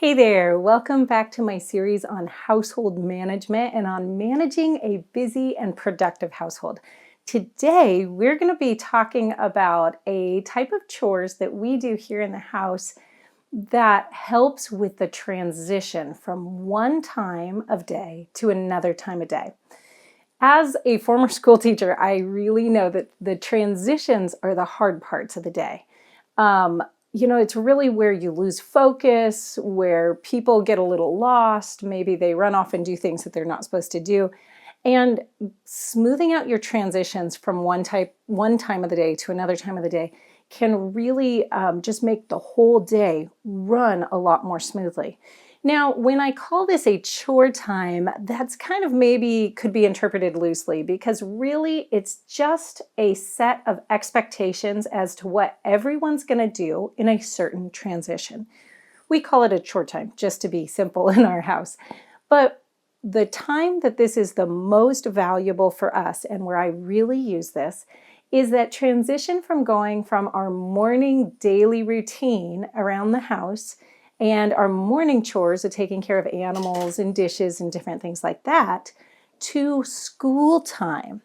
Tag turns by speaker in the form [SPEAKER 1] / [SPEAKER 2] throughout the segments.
[SPEAKER 1] Hey there, welcome back to my series on household management and on managing a busy and productive household. Today, we're going to be talking about a type of chores that we do here in the house that helps with the transition from one time of day to another time of day. As a former school teacher, I really know that the transitions are the hard parts of the day. It's really where you lose focus, where people get a little lost. Maybe they run off and do things that they're not supposed to do. And smoothing out your transitions from one time of the day to another time of the day can really just make the whole day run a lot more smoothly. Now, when I call this a chore time, that's kind of maybe could be interpreted loosely because really it's just a set of expectations as to what everyone's going to do in a certain transition. We call it a chore time, just to be simple in our house. But the time that this is the most valuable for us and where I really use this is that transition from going from our morning daily routine around the house and our morning chores of taking care of animals and dishes and different things like that to school time.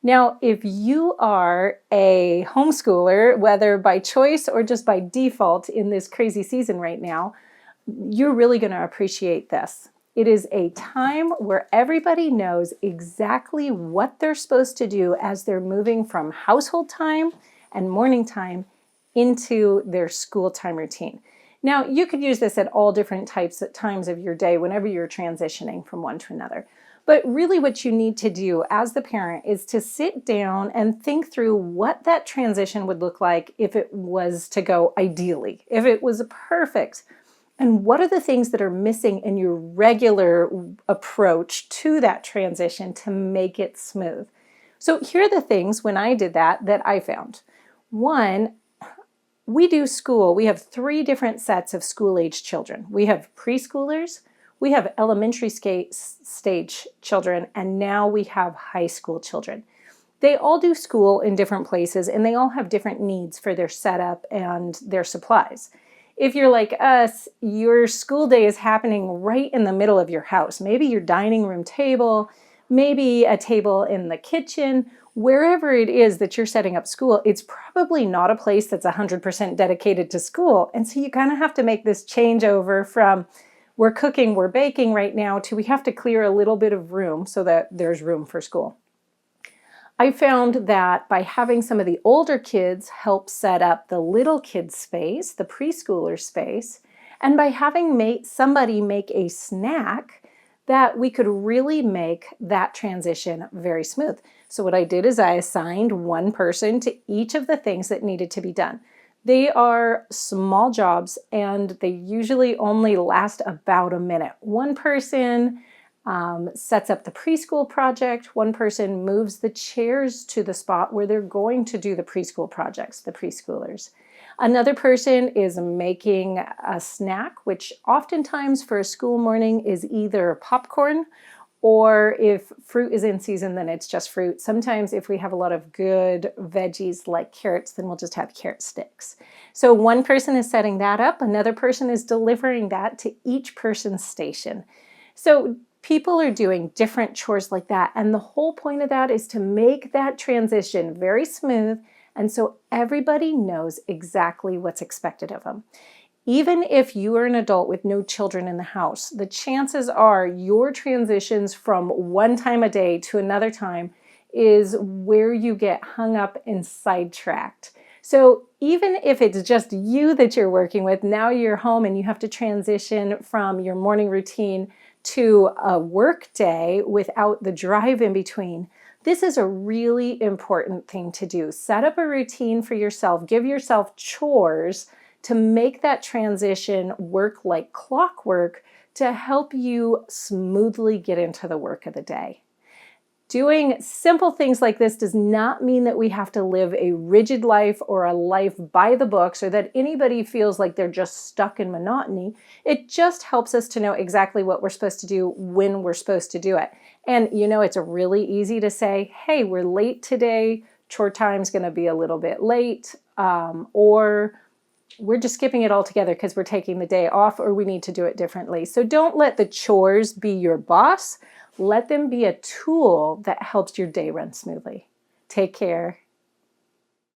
[SPEAKER 1] Now, if you are a homeschooler, whether by choice or just by default in this crazy season right now, you're really going to appreciate this. It is a time where everybody knows exactly what they're supposed to do as they're moving from household time and morning time into their school time routine. Now, you could use this at all different times of your day whenever you're transitioning from one to another. But really what you need to do as the parent is to sit down and think through what that transition would look like if it was to go ideally, if it was perfect. And what are the things that are missing in your regular approach to that transition to make it smooth? So here are the things when I did that I found. One, we do school. We have 3 different sets of school-age children. We have preschoolers, we have elementary stage children, and now we have high school children. They all do school in different places, and they all have different needs for their setup and their supplies. If you're like us, your school day is happening right in the middle of your house. Maybe your dining room table, maybe a table in the kitchen. Wherever it is that you're setting up school, it's probably not a place that's 100% dedicated to school. And so you kind of have to make this changeover from we're cooking, we're baking right now to we have to clear a little bit of room so that there's room for school. I found that by having some of the older kids help set up the little kids space, the preschooler space, and by having somebody make a snack, that we could really make that transition very smooth. So what I did is I assigned one person to each of the things that needed to be done. They are small jobs and they usually only last about a minute. One person sets up the preschool project. One person moves the chairs to the spot where they're going to do the preschool projects, the preschoolers. Another person is making a snack, which oftentimes for a school morning is either popcorn or if fruit is in season, then it's just fruit. Sometimes if we have a lot of good veggies like carrots, then we'll just have carrot sticks. So one person is setting that up. Another person is delivering that to each person's station. So people are doing different chores like that. And the whole point of that is to make that transition very smooth. And so everybody knows exactly what's expected of them. Even if you are an adult with no children in the house, the chances are your transitions from one time a day to another time is where you get hung up and sidetracked. So even if it's just you that you're working with, now you're home and you have to transition from your morning routine to a work day without the drive in between. This is a really important thing to do. Set up a routine for yourself. Give yourself chores to make that transition work like clockwork to help you smoothly get into the work of the day. Doing simple things like this does not mean that we have to live a rigid life or a life by the books or that anybody feels like they're just stuck in monotony. It just helps us to know exactly what we're supposed to do when we're supposed to do it. And it's really easy to say, hey, we're late today. Chore time's going to be a little bit late. Or we're just skipping it all together because we're taking the day off or we need to do it differently. So don't let the chores be your boss. Let them be a tool that helps your day run smoothly. Take care.